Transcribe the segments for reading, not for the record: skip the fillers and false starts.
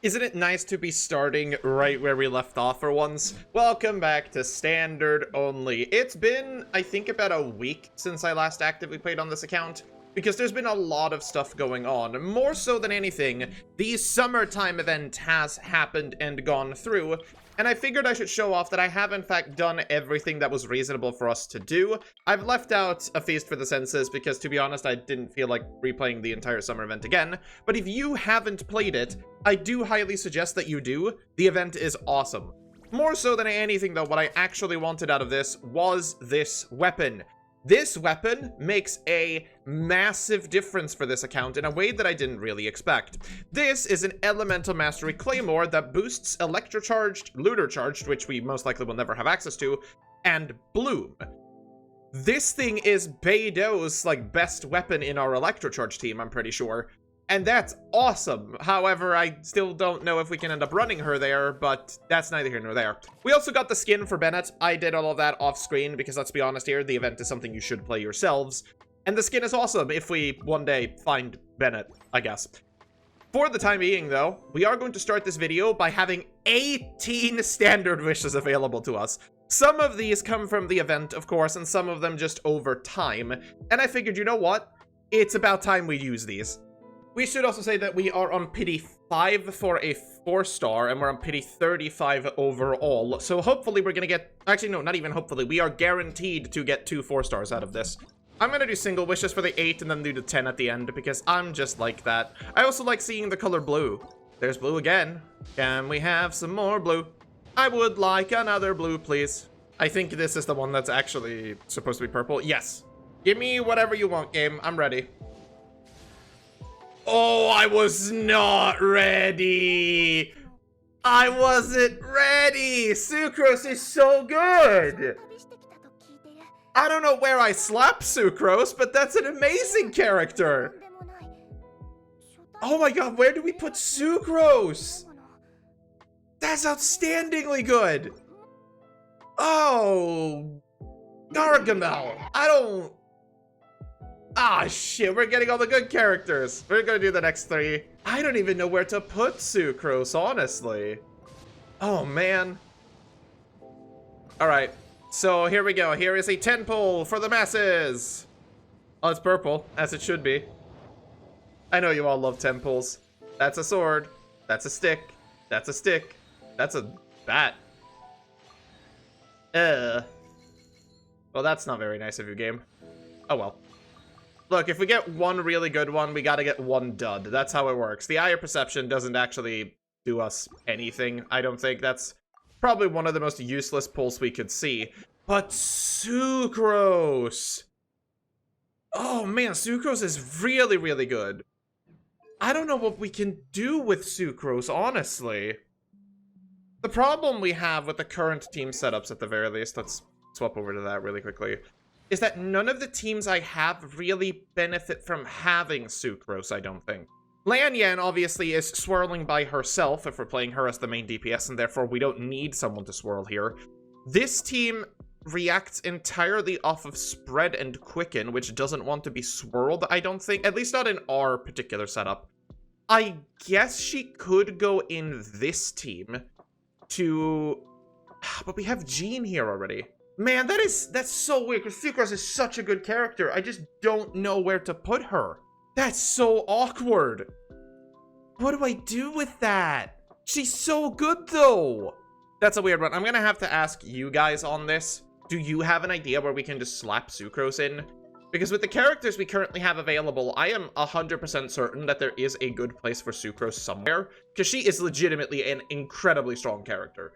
Isn't it nice to be starting right where we left off for once? Welcome back to Standard Only. It's been, I think, about a week since I last actively played on this account, because there's been a lot of stuff going on. More so than anything, the summertime event has happened and gone through, and I figured I should show off that I have in fact done everything that was reasonable for us to do. I've left out A Feast for the Senses because, to be honest, I didn't feel like replaying the entire summer event again. But if you haven't played it, I do highly suggest that you do. The event is awesome. More so than anything though, what I actually wanted out of this was this weapon. This weapon makes a massive difference for this account in a way that I didn't really expect. This is an Elemental Mastery Claymore that boosts Electrocharged, Looter Charged, which we most likely will never have access to, and Bloom. This thing is Beidou's, best weapon in our Electrocharge team, I'm pretty sure. And that's awesome. However, I still don't know if we can end up running her there, but that's neither here nor there. We also got the skin for Bennett. I did all of that off screen because, let's be honest here, the event is something you should play yourselves. And the skin is awesome if we one day find Bennett, I guess. For the time being, though, we are going to start this video by having 18 standard wishes available to us. Some of these come from the event, of course, and some of them just over time. And I figured, you know what? It's about time we use these. We should also say that we are on pity 5 for a 4-star, and we're on pity 35 overall. So hopefully we're gonna get... Actually, no, not even hopefully. We are guaranteed to get 2 4-stars out of this. I'm gonna do single wishes for the 8 and then do the 10 at the end, because I'm just like that. I also like seeing the color blue. There's blue again. Can we have some more blue? I would like another blue, please. I think this is the one that's actually supposed to be purple. Yes. Give me whatever you want, game. I'm ready. Oh, I was not ready. I wasn't ready. Sucrose is so good. I don't know where I slapped Sucrose, but that's an amazing character. Oh my god, where do we put Sucrose? That's outstandingly good. Oh, Gargamel. I don't... Ah, shit, we're getting all the good characters. We're gonna do the next 3. I don't even know where to put Sucrose, honestly. Oh, man. Alright, so here we go. Here is a 10 pull for the masses. Oh, it's purple, as it should be. I know you all love 10 pulls. That's a sword. That's a stick. That's a stick. That's a bat. Well, that's not very nice of you, game. Oh, well. Look, if we get one really good one, we gotta get one dud. That's how it works. The Eye of Perception doesn't actually do us anything, I don't think. That's probably one of the most useless pulls we could see. But Sucrose! Oh man, Sucrose is really, really good. I don't know what we can do with Sucrose, honestly. The problem we have with the current team setups, at the very least, let's swap over to that really quickly, is that none of the teams I have really benefit from having Sucrose, I don't think. Lan Yan obviously is swirling by herself if we're playing her as the main DPS, and therefore we don't need someone to swirl here. This team reacts entirely off of Spread and Quicken, which doesn't want to be swirled, I don't think. At least not in our particular setup. I guess she could go in this team to... But we have Jean here already. Man, that's so weird, because Sucrose is such a good character. I just don't know where to put her. That's so awkward. What do I do with that? She's so good, though. That's a weird one. I'm gonna have to ask you guys on this. Do you have an idea where we can just slap Sucrose in? Because with the characters we currently have available, I am 100% certain that there is a good place for Sucrose somewhere, because she is legitimately an incredibly strong character.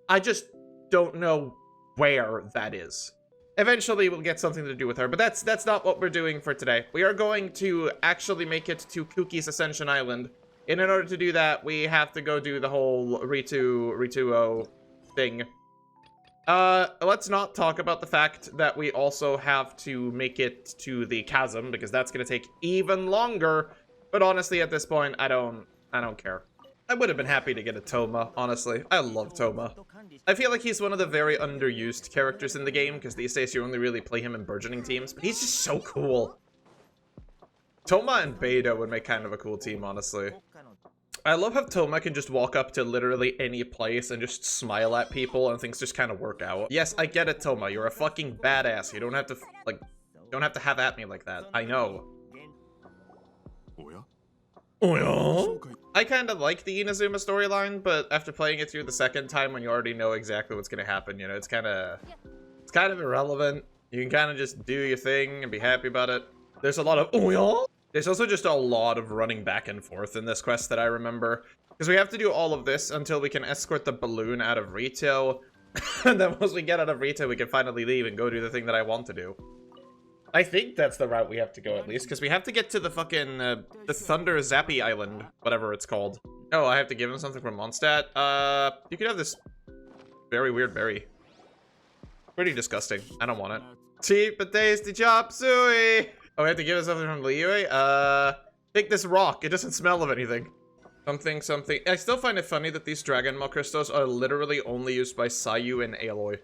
I just don't know where that is. Eventually we'll get something to do with her, but that's not what we're doing for today. We are going to actually make it to Kuki's Ascension Island. And in order to do that, we have to go do the whole Ritou thing. Let's not talk about the fact that we also have to make it to the chasm, because that's gonna take even longer. But honestly, at this point, I don't care. I would have been happy to get a Toma, honestly. I love Toma. I feel like he's one of the very underused characters in the game, because these days you only really play him in burgeoning teams, but he's just so cool. Toma and Beidou would make kind of a cool team, honestly. I love how Toma can just walk up to literally any place and just smile at people and things just kind of work out. Yes, I get it, Toma. You're a fucking badass. You don't have to, like, don't have to have at me like that. I know. Oh yeah? I kind of like the Inazuma storyline, but after playing it through the second time when you already know exactly what's going to happen, you know, it's kind of irrelevant. You can kind of just do your thing and be happy about it. There's a lot of, oh yeah? There's also just a lot of running back and forth in this quest that I remember. Because we have to do all of this until we can escort the balloon out of Ritou. And then once we get out of Ritou, we can finally leave and go do the thing that I want to do. I think that's the route we have to go, at least. Because we have to get to the fucking, the Thunder Zappy Island. Whatever it's called. Oh, I have to give him something from Mondstadt. You could have this very weird berry. Pretty disgusting. I don't want it. Cheap but tasty chop suey! Oh, we have to give us something from Liyue? Take this rock. It doesn't smell of anything. Something. I still find it funny that these Dragon Maw crystals are literally only used by Sayu and Aloy.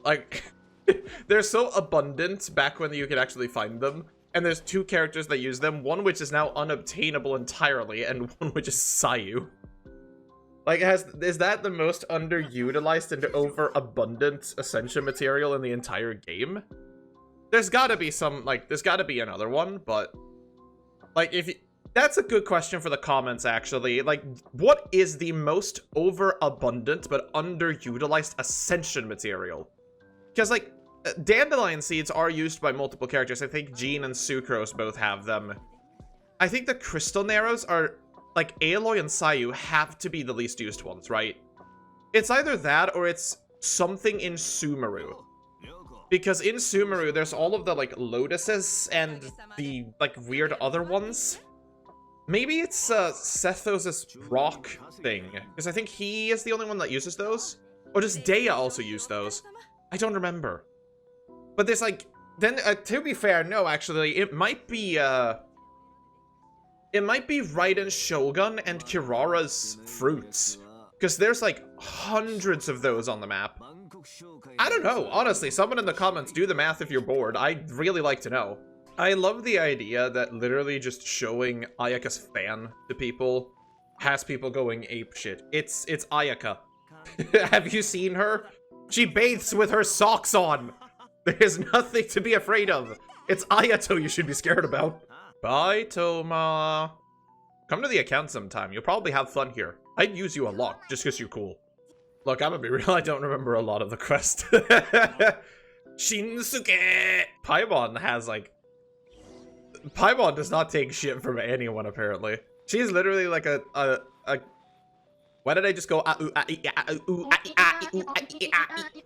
Like, they're so abundant back when you could actually find them. And there's two characters that use them. One which is now unobtainable entirely, and one which is Sayu. Like, is that the most underutilized and overabundant Ascension material in the entire game? There's gotta be some, like, there's gotta be another one, but, like, that's a good question for the comments, actually. Like, what is the most overabundant but underutilized Ascension material? Because, like, Dandelion Seeds are used by multiple characters. I think Jean and Sucrose both have them. I think the Crystal Narrows are, like, Aloy and Sayu have to be the least used ones, right? It's either that or it's something in Sumeru. Because in Sumeru, there's all of the, like, lotuses and the, like, weird other ones. Maybe it's, Sethos' rock thing. Because I think he is the only one that uses those. Or does Dea also use those? I don't remember. But there's, like, then, to be fair, no, actually, it might be Raiden Shogun and Kirara's fruits. Because there's, like, hundreds of those on the map. I don't know, honestly, someone in the comments do the math if you're bored. I'd really like to know. I love the idea that literally just showing Ayaka's fan to people has people going apeshit. It's Ayaka. Have you seen her? She bathes with her socks on! There's nothing to be afraid of. It's Ayato you should be scared about. Bye, Toma. Come to the account sometime. You'll probably have fun here. I'd use you a lot, just because you're cool. Look, I'm gonna be real, I don't remember a lot of the quest. Shinsuke! Paimon has, like... Paimon does not take shit from anyone, apparently. She's literally like a... Why did I just go...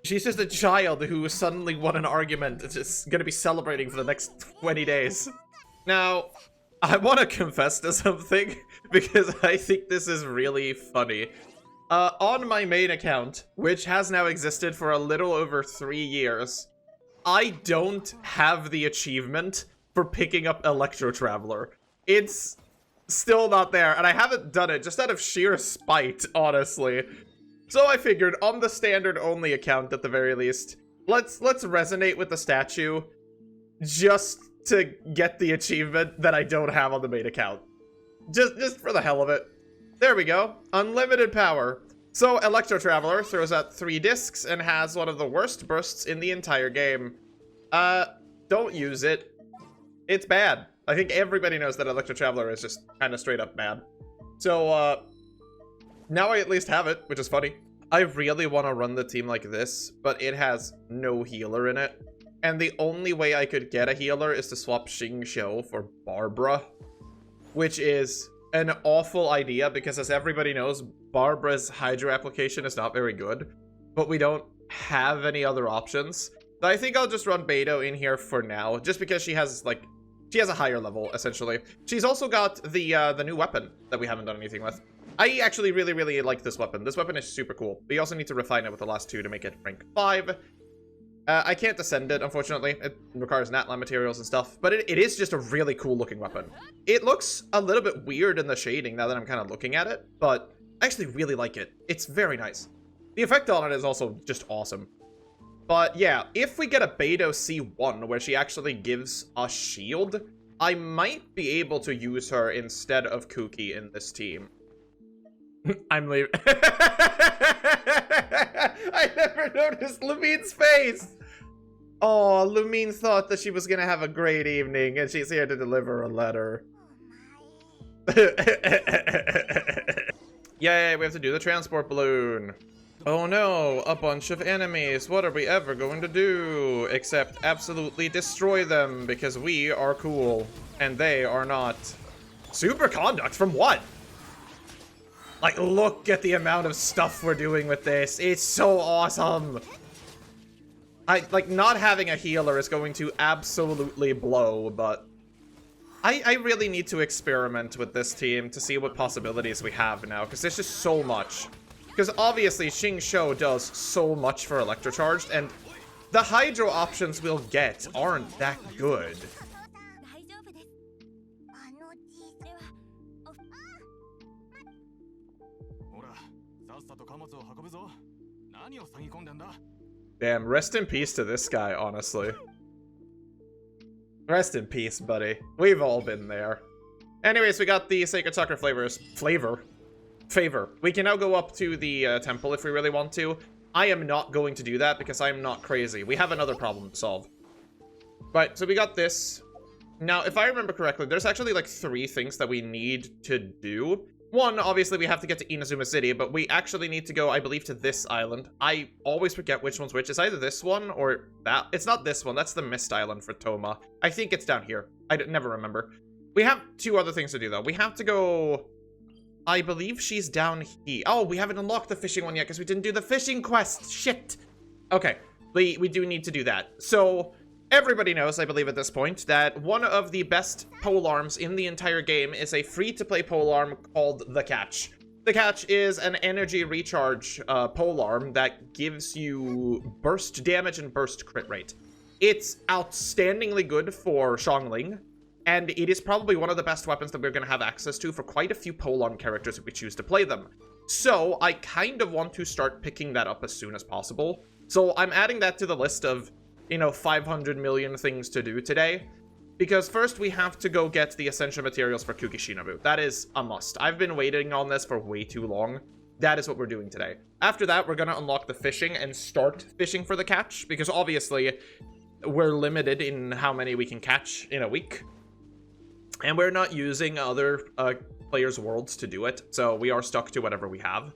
She's just a child who suddenly won an argument. It's just gonna be celebrating for the next 20 days. Now, I want to confess to something, because I think this is really funny. On my main account, which has now existed for a little over 3 years, I don't have the achievement for picking up Electro Traveler. It's still not there, and I haven't done it just out of sheer spite, honestly. So I figured, on the standard only account at the very least, let's resonate with the statue just to get the achievement that I don't have on the main account. Just for the hell of it. There we go. Unlimited power. So, Electro Traveler throws out 3 discs and has one of the worst bursts in the entire game. Don't use it. It's bad. I think everybody knows that Electro Traveler is just kind of straight up bad. So, now I at least have it, which is funny. I really want to run the team like this, but it has no healer in it. And the only way I could get a healer is to swap Xingqiu for Barbara, which is an awful idea because, as everybody knows, Barbara's Hydro application is not very good, but we don't have any other options. So I think I'll just run Beidou in here for now, just because she has, like, she has a higher level, essentially. She's also got the new weapon that we haven't done anything with. I actually really like this weapon. This weapon is super cool. We also need to refine it with the last 2 to make it rank 5. I can't descend it, unfortunately. It requires Natlan materials and stuff, but it is just a really cool looking weapon. It looks a little bit weird in the shading now that I'm kind of looking at it, but I actually really like it. It's very nice. The effect on it is also just awesome. But yeah, if we get a Beidou C1 where she actually gives a shield, I might be able to use her instead of Kuki in this team. I'm leaving. I never noticed Lumine's face. Oh, Lumine thought that she was gonna have a great evening, and she's here to deliver a letter. Yay, we have to do the transport balloon. Oh no, a bunch of enemies. What are we ever going to do? Except absolutely destroy them, because we are cool, and they are not. Superconduct from what? Like, look at the amount of stuff we're doing with this. It's so awesome. Like, not having a healer is going to absolutely blow, but I really need to experiment with this team to see what possibilities we have now, because there's just so much. Because obviously, Xing Shou does so much for Electrocharged, and the Hydro options we'll get aren't that good. Damn, rest in peace to this guy, honestly. Rest in peace, buddy. We've all been there. Anyways, we got the Sacred Sucker favor. We can now go up to the temple if we really want to. I am not going to do that because I'm not crazy. We have another problem to solve. Right, so we got this. Now, if I remember correctly, there's actually like 3 things that we need to do. One, obviously, we have to get to Inazuma City, but we actually need to go, I believe, to this island. I always forget which one's which. It's either this one or that. It's not this one. That's the Mist Island for Toma. I think it's down here. I never remember. We have 2 other things to do, though. We have to go... I believe she's down here. Oh, we haven't unlocked the fishing one yet because we didn't do the fishing quest. Shit. Okay, we do need to do that. So... everybody knows, I believe at this point, that one of the best polearms in the entire game is a free-to-play polearm called the Catch. The Catch is an energy recharge polearm that gives you burst damage and burst crit rate. It's outstandingly good for Xiangling, and it is probably one of the best weapons that we're going to have access to for quite a few polearm characters if we choose to play them. So I kind of want to start picking that up as soon as possible. So I'm adding that to the list of, you know, 500 million things to do today. Because first we have to go get the Ascension materials for Kuki Shinobu. That is a must. I've been waiting on this for way too long. That is what we're doing today. After that, we're going to unlock the fishing and start fishing for the catch. Because obviously, we're limited in how many we can catch in a week. And we're not using other players' worlds to do it. So we are stuck to whatever we have.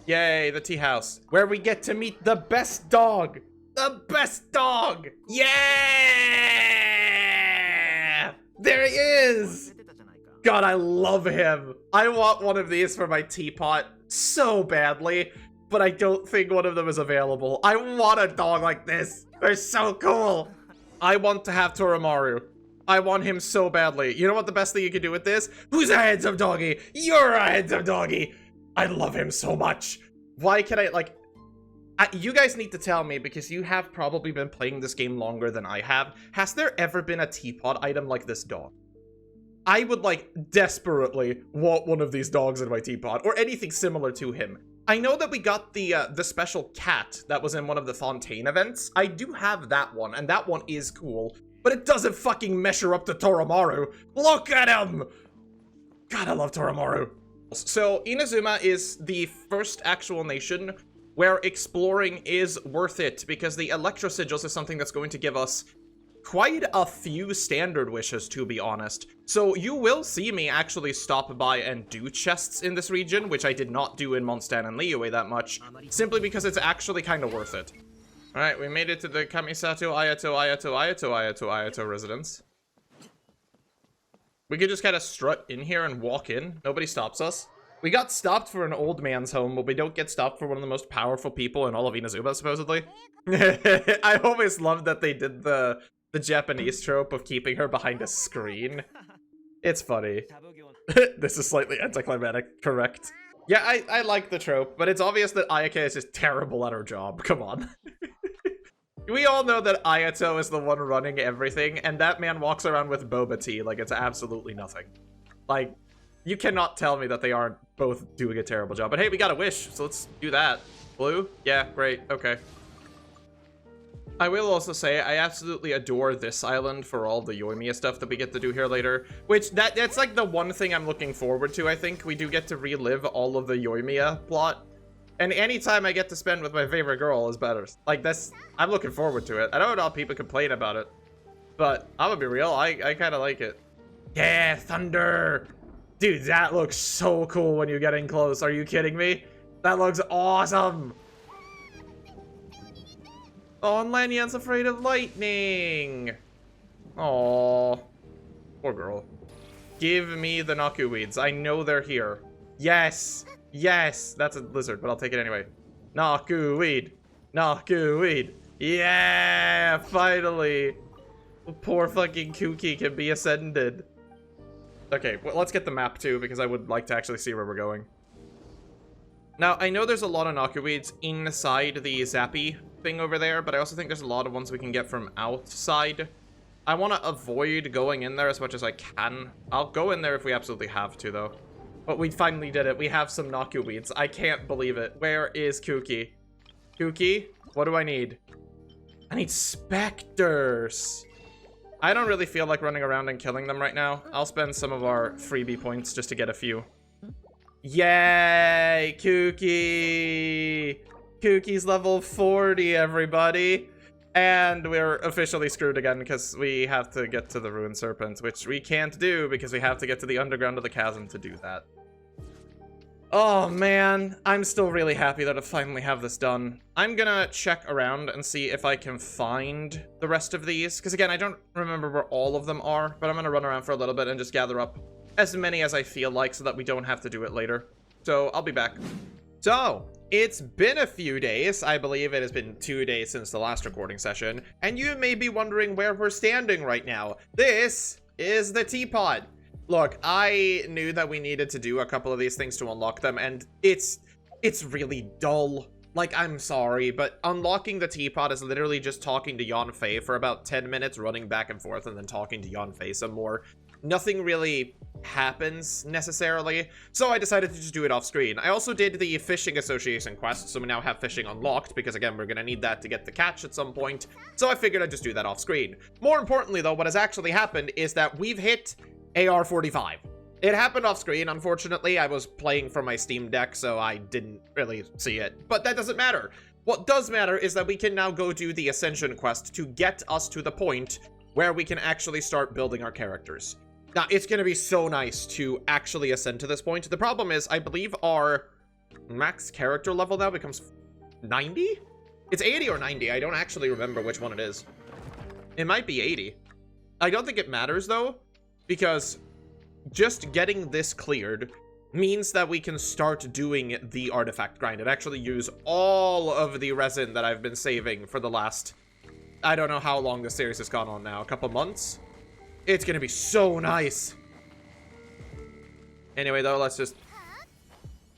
Yay, the tea house. Where we get to meet the best dog. The best dog! Yeah! There he is! God, I love him. I want one of these for my teapot so badly, but I don't think one of them is available. I want a dog like this. They're so cool. I want to have Toromaru. I want him so badly. You know what the best thing you can do with this? Who's a handsome doggy? You're a handsome doggy. I love him so much. Why can I, like... you guys need to tell me, because you have probably been playing this game longer than I have. Has there ever been a teapot item like this dog? I would, like, desperately want one of these dogs in my teapot, or anything similar to him. I know that we got the special cat that was in one of the Fontaine events. I do have that one, and that one is cool, but it doesn't fucking measure up to Toromaru. Look at him! God, I love Toromaru. So, Inazuma is the first actual nation where exploring is worth it, because the Electro Sigils is something that's going to give us quite a few standard wishes, to be honest. So you will see me actually stop by and do chests in this region, which I did not do in Mondstadt and Liyue that much, simply because it's actually kind of worth it. Alright, we made it to the Kamisato Ayato residence. We could just kind of strut in here and walk in. Nobody stops us. We got stopped for an old man's home, but we don't get stopped for one of the most powerful people in all of Inazuma, supposedly. I always loved that they did the Japanese trope of keeping her behind a screen. It's funny. This is slightly anticlimactic, correct. Yeah, I like the trope, but it's obvious that Ayaka is just terrible at her job. Come on. We all know that Ayato is the one running everything, and that man walks around with boba tea like it's absolutely nothing. Like, you cannot tell me that they aren't both doing a terrible job. But hey, we got a wish, so let's do that. Blue? Yeah, great. Okay. I will also say I absolutely adore this island for all the Yoimiya stuff that we get to do here later, which that's like the one thing I'm looking forward to. I think we do get to relive all of the Yoimiya plot, and anytime I get to spend with my favorite girl is better. Like, that's, I'm looking forward to it. I know all people complain about it, but I'm gonna be real, I kind of like it. Yeah, thunder, dude, that looks so cool when you get in close. Are you kidding me? That looks awesome. Oh, and Lanyan's afraid of lightning. Oh, poor girl. Give me the Naku weeds. I know they're here. Yes, yes. That's a lizard, but I'll take it anyway. Naku weed. Naku weed. Yeah, finally. Poor fucking Kuki can be ascended. Okay, well, let's get the map too, because I would like to actually see where we're going. Now, I know there's a lot of Naku weeds inside the Zappy thing over there, but I also think there's a lot of ones we can get from outside. I want to avoid going in there as much as I can. I'll go in there if we absolutely have to, though. But we finally did it. We have some Naku weeds. I can't believe it. Where is Kuki? Kuki, what do I need? I need specters. I don't really feel like running around and killing them right now. I'll spend some of our freebie points just to get a few. Yay, Kuki! Kuki's level 40, everybody. And we're officially screwed again because we have to get to the Ruined Serpent, which we can't do because we have to get to the underground of the chasm to do that. Oh man, I'm still really happy that I finally have this done. I'm gonna check around and see if I can find the rest of these, because again, I don't remember where all of them are, but I'm gonna run around for a little bit and just gather up as many as I feel like so that we don't have to do it later. So I'll be back. So it's been a few days. I believe it has been 2 days since the last recording session, and you may be wondering where we're standing right now. This is the teapot. Look, I knew that we needed to do a couple of these things to unlock them, and it's really dull. Like, I'm sorry, but unlocking the teapot is literally just talking to Yanfei for about 10 minutes, running back and forth, and then talking to Yanfei some more. Nothing really happens, necessarily, so I decided to just do it off screen. I also did the Fishing Association quest, so we now have fishing unlocked, because again, we're gonna need that to get the catch at some point, so I figured I'd just do that off screen. More importantly, though, what has actually happened is that we've hit AR-45. It happened off screen, unfortunately. I was playing from my Steam Deck, so I didn't really see it. But that doesn't matter. What does matter is that we can now go do the Ascension quest to get us to the point where we can actually start building our characters. Now, it's going to be so nice to actually ascend to this point. The problem is, I believe our max character level now becomes 90? It's 80 or 90. I don't actually remember which one it is. It might be 80. I don't think it matters, though, because just getting this cleared means that we can start doing the artifact grind and actually use all of the resin that I've been saving for the last, I don't know how long the series has gone on now, a couple months. It's gonna be so nice. Anyway, though, let's just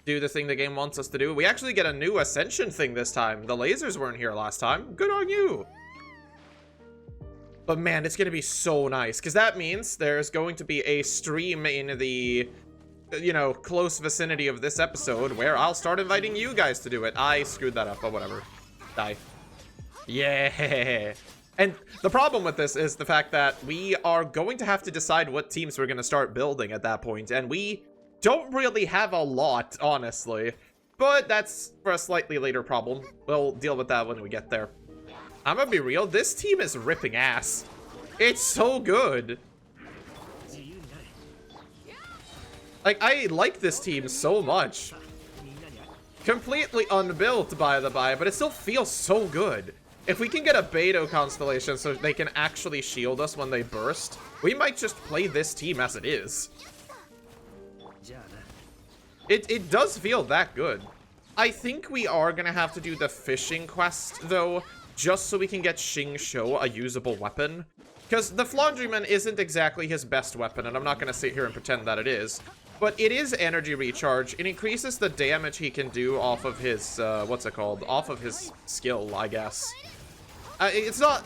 do the thing the game wants us to do. We actually get a new Ascension thing this time. The lasers weren't here last time. Good on you. But man, it's gonna be so nice, because that means there's going to be a stream in the, you know, close vicinity of this episode where I'll start inviting you guys to do it. I screwed that up, but whatever. Die. Yeah. And the problem with this is the fact that we are going to have to decide what teams we're going to start building at that point, and we don't really have a lot, honestly. But that's for a slightly later problem. We'll deal with that when we get there. I'm gonna be real, this team is ripping ass. It's so good. Like, I like this team so much. Completely unbuilt, by the by, but it still feels so good. If we can get a Beidou constellation so they can actually shield us when they burst, we might just play this team as it is. It does feel that good. I think we are gonna have to do the fishing quest, though, just so we can get Xing Shou a usable weapon. Because the Flaundryman isn't exactly his best weapon, and I'm not going to sit here and pretend that it is. But it is energy recharge. It increases the damage he can do off of his, what's it called? Off of his skill, I guess. It's not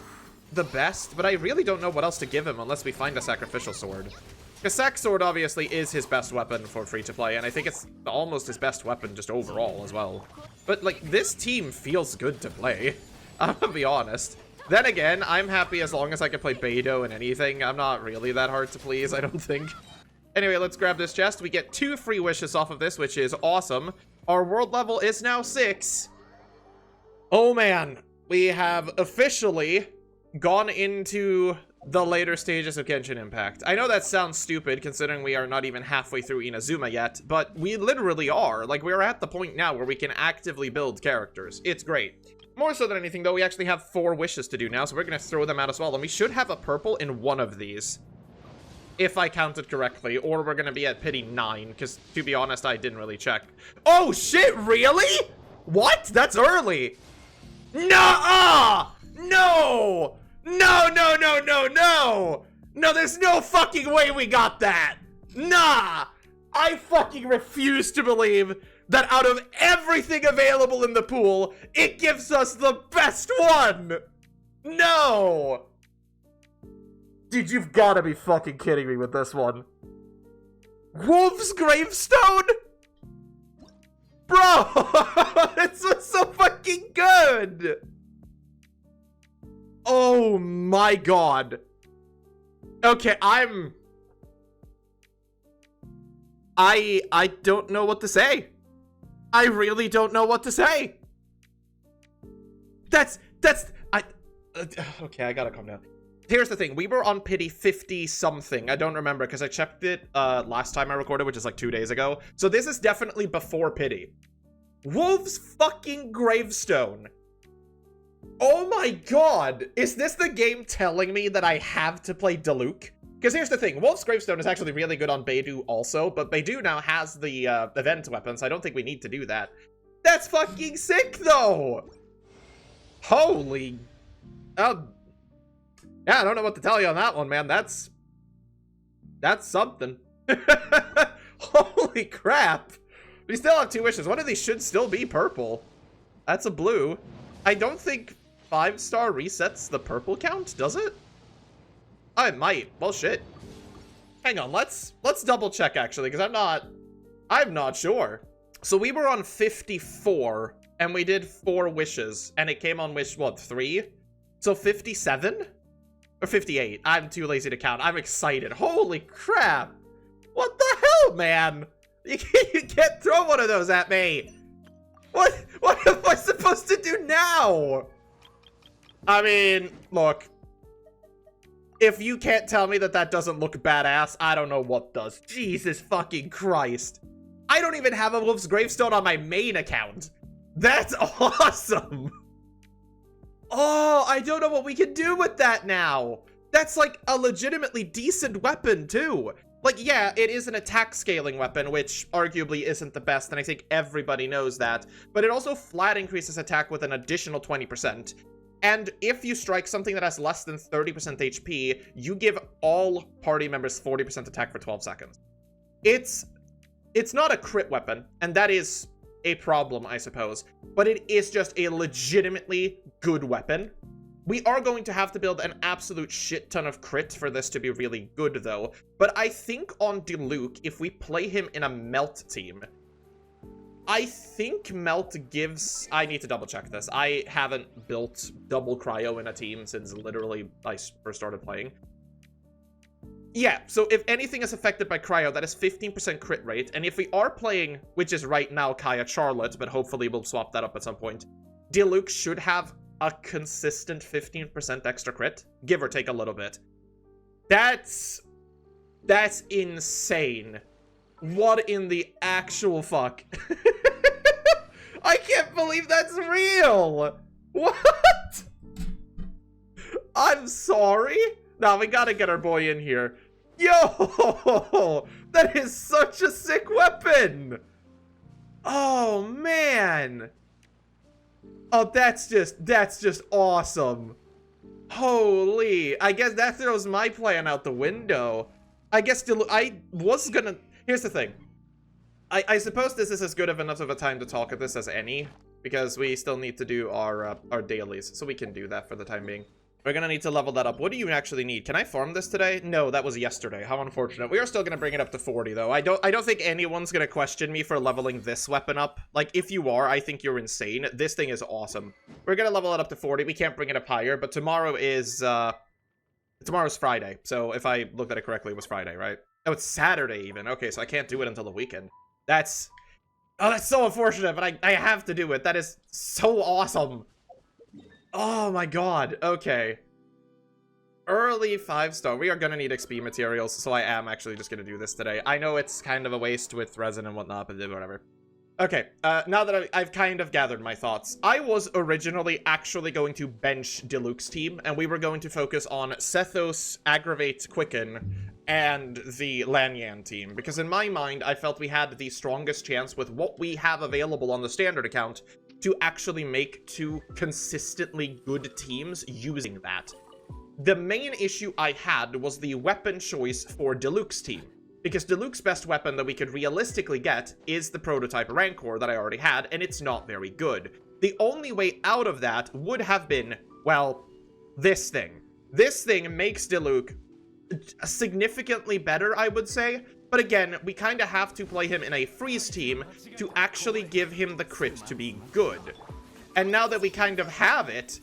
the best, but I really don't know what else to give him unless we find a sacrificial sword. Because Sac Sword obviously is his best weapon for free-to-play, and I think it's almost his best weapon just overall as well. But, like, this team feels good to play. I'm gonna be honest. Then again, I'm happy as long as I can play Beidou and anything. I'm not really that hard to please, I don't think. Anyway, let's grab this chest. We get 2 free wishes off of this, which is awesome. Our world level is now 6. Oh man, we have officially gone into the later stages of Genshin Impact. I know that sounds stupid considering we are not even halfway through Inazuma yet, but we literally are. Like, we're at the point now where we can actively build characters. It's great. More so than anything, though, we actually have 4 wishes to do now, so we're going to throw them out as well. And we should have a purple in one of these, if I counted correctly, or we're going to be at pity 9, because, to be honest, I didn't really check. Oh, shit, really? What? That's early. Nuh-uh! No! No, no, no, no, no! No, there's no fucking way we got that! Nah! I fucking refuse to believe that out of everything available in the pool, it gives us the best one! No! Dude, you've gotta be fucking kidding me with this one. Wolf's Gravestone? Bro! This was so fucking good! Oh my god. Okay, I don't know what to say. I really don't know what to say. Okay, I gotta calm down. Here's the thing, we were on pity 50 something. I don't remember because I checked it last time I recorded, which is like 2 days ago. So this is definitely before pity. Wolf's fucking Gravestone. Oh my god! Is this the game telling me that I have to play Diluc? Because here's the thing, Wolf's Gravestone is actually really good on Beidou also, but Beidou now has the event weapon, so I don't think we need to do that. That's fucking sick, though! Holy... yeah, I don't know what to tell you on that one, man. That's something. Holy crap! We still have 2 wishes. One of these should still be purple. That's a blue. I don't think 5-star resets the purple count, does it? Oh, it might. Well, shit. Hang on, let's double check actually, because I'm not sure. So we were on 54, and we did 4 wishes, and it came on wish, what, 3? So 57? Or 58? I'm too lazy to count. I'm excited. Holy crap! What the hell, man? You can't throw one of those at me! What am I supposed to do now? I mean, look. If you can't tell me that that doesn't look badass, I don't know what does. Jesus fucking Christ. I don't even have a Wolf's Gravestone on my main account. That's awesome. Oh, I don't know what we can do with that now. That's like a legitimately decent weapon too. Like, yeah, it is an attack scaling weapon, which arguably isn't the best, and I think everybody knows that. But it also flat increases attack with an additional 20%. And if you strike something that has less than 30% HP, you give all party members 40% attack for 12 seconds. It's not a crit weapon, and that is a problem, I suppose. But it is just a legitimately good weapon. We are going to have to build an absolute shit ton of crit for this to be really good, though. But I think on Diluc, if we play him in a Melt team, I think Melt gives... I need to double check this. I haven't built double cryo in a team since literally I first started playing. Yeah, so if anything is affected by cryo, that is 15% crit rate. And if we are playing, which is right now Kaya Charlotte, but hopefully we'll swap that up at some point, Diluc should have a consistent 15% extra crit, give or take a little bit. That's insane. What in the actual fuck? I can't believe that's real. What? I'm sorry. Now we gotta get our boy in here. Yo, that is such a sick weapon. Oh man. Oh, that's just awesome. Holy, I guess that throws my plan out the window. I guess I was gonna... Here's the thing. I suppose this is as good of enough of a time to talk at this as any, because we still need to do our dailies, so we can do that for the time being. We're gonna need to level that up. What do you actually need? Can I farm this today? No, that was yesterday. How unfortunate. We are still gonna bring it up to 40, though. I don't think anyone's gonna question me for leveling this weapon up. Like, if you are, I think you're insane. This thing is awesome. We're gonna level it up to 40. We can't bring it up higher, but tomorrow is, tomorrow's Friday. So, if I looked at it correctly, it was Friday, right? Oh, it's Saturday, even. Okay, so I can't do it until the weekend. That's... Oh, that's so unfortunate, but I have to do it. That is so awesome. Oh my god, okay. Early 5-star. We are gonna need XP materials, so I am actually just gonna do this today. I know it's kind of a waste with resin and whatnot, but whatever. Okay, now that I've kind of gathered my thoughts, I was originally actually going to bench Diluc's team, and we were going to focus on Sethos, Aggravate, Quicken, and the Lanyan team, because in my mind, I felt we had the strongest chance with what we have available on the standard account to actually make 2 consistently good teams using that. The main issue I had was the weapon choice for Diluc's team, because Diluc's best weapon that we could realistically get is the prototype Rancor that I already had, and it's not very good. The only way out of that would have been, well, this thing. This thing makes Diluc significantly better, I would say, but again, we kind of have to play him in a freeze team to actually give him the crit to be good. And now that we kind of have it,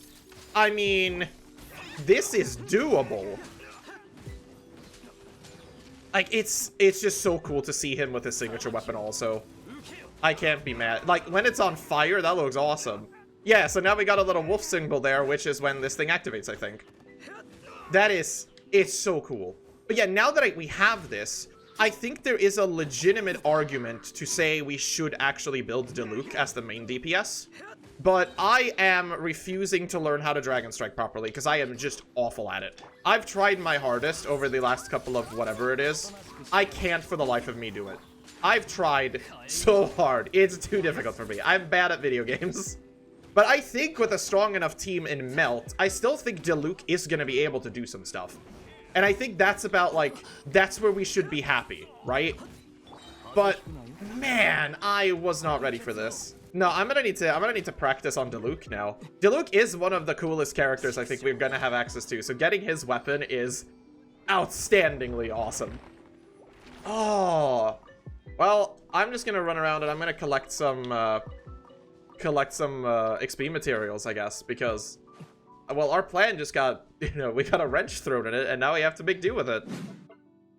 I mean, this is doable. Like, it's just so cool to see him with his signature weapon also. I can't be mad. Like, when it's on fire, that looks awesome. Yeah, so now we got a little wolf symbol there, which is when this thing activates, I think. That is... It's so cool. But yeah, now that we have this, I think there is a legitimate argument to say we should actually build Diluc as the main DPS. But I am refusing to learn how to Dragon Strike properly, because I am just awful at it. I've tried my hardest over the last couple of whatever it is. I can't for the life of me do it. I've tried so hard. It's too difficult for me. I'm bad at video games. But I think with a strong enough team in Melt, I still think Diluc is going to be able to do some stuff. And I think that's about, like, that's where we should be happy, right? But, man, I was not ready for this. No, I'm gonna need to practice on Diluc now. Diluc is one of the coolest characters I think we're gonna have access to, so getting his weapon is outstandingly awesome. Oh, well, I'm just gonna run around and I'm gonna collect some XP materials, I guess, because, well, our plan just got, you know, we got a wrench thrown in it, and now we have to make do with it.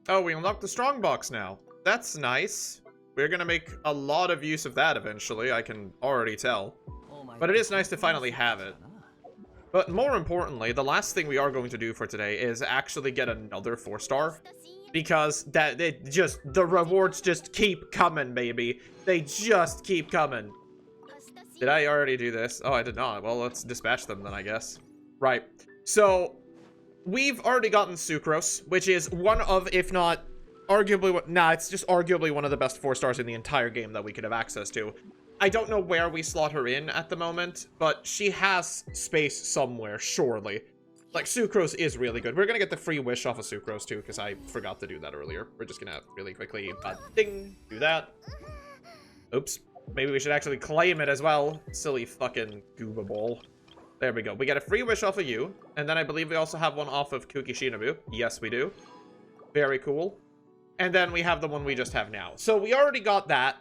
Oh, we unlocked the strongbox now. That's nice. We're gonna make a lot of use of that eventually, I can already tell. But it is nice to finally have it. But more importantly, the last thing we are going to do for today is actually get another 4-star. Because the rewards just keep coming, baby. They just keep coming. Did I already do this? Oh, I did not. Well, let's dispatch them then, I guess. Right. So, we've already gotten Sucrose, which is one of, if not... arguably, it's just arguably one of the best 4-stars in the entire game that we could have access to. I don't know where we slot her in at the moment, but she has space somewhere, surely. Like, Sucrose is really good. We're gonna get the free wish off of Sucrose, too, because I forgot to do that earlier. We're just gonna really quickly, ding, do that. Oops. Maybe we should actually claim it as well. Silly fucking gooba ball. There we go. We get a free wish off of you, and then I believe we also have one off of Kuki Shinobu. Yes, we do. Very cool. And then we have the one we just have now. So we already got that.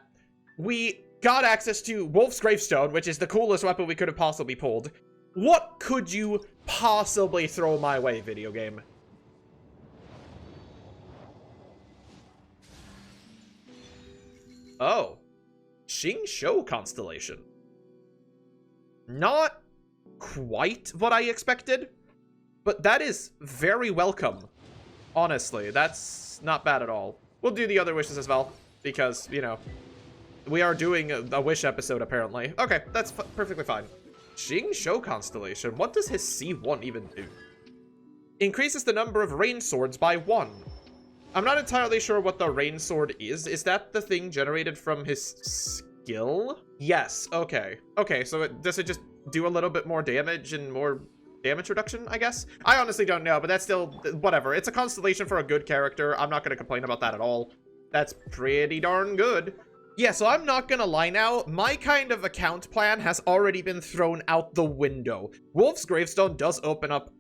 We got access to Wolf's Gravestone, which is the coolest weapon we could have possibly pulled. What could you possibly throw my way, video game? Oh. Xing Shou Constellation. Not quite what I expected, but that is very welcome. Honestly, that's not bad at all. We'll do the other wishes as well, because, you know, we are doing a wish episode, apparently. Okay, that's perfectly fine. Xing Shou Constellation. What does his C1 even do? Increases the number of rain swords by 1. I'm not entirely sure what the rain sword is. Is that the thing generated from his skill? Yes, okay. Okay, so does it just do a little bit more damage and more damage reduction, I guess? I honestly don't know, but that's still, whatever. It's a constellation for a good character. I'm not going to complain about that at all. That's pretty darn good. Yeah, so I'm not gonna lie now, my kind of account plan has already been thrown out the window. Wolf's Gravestone does open up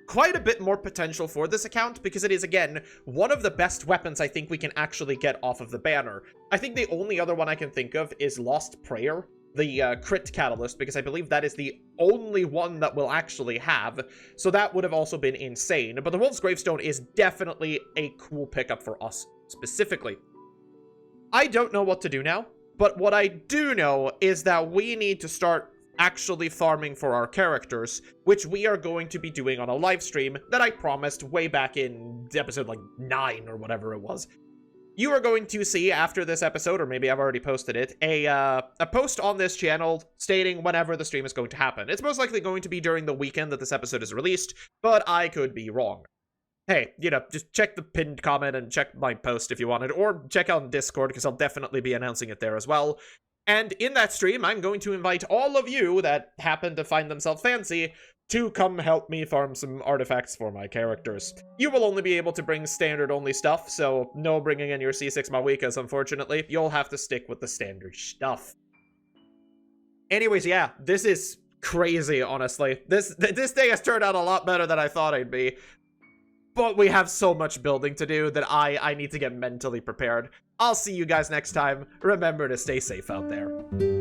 quite a bit more potential for this account because it is, again, one of the best weapons I think we can actually get off of the banner. I think the only other one I can think of is Lost Prayer, the crit catalyst, because I believe that is the only one that we'll actually have, so that would have also been insane. But the Wolf's Gravestone is definitely a cool pickup for us, specifically. I don't know what to do now, but what I do know is that we need to start actually farming for our characters, which we are going to be doing on a live stream that I promised way back in episode like 9 or whatever it was. You are going to see after this episode, or maybe I've already posted it, a post on this channel stating whenever the stream is going to happen. It's most likely going to be during the weekend that this episode is released, but I could be wrong. Hey, you know, just check the pinned comment and check my post if you wanted, or check out Discord, because I'll definitely be announcing it there as well. And in that stream, I'm going to invite all of you that happen to find themselves fancy to come help me farm some artifacts for my characters. You will only be able to bring standard-only stuff, so no bringing in your C6 Mawikas, unfortunately. You'll have to stick with the standard stuff. Anyways, yeah, this is crazy, honestly. This day has turned out a lot better than I thought it'd be. But we have so much building to do that I need to get mentally prepared. I'll see you guys next time. Remember to stay safe out there.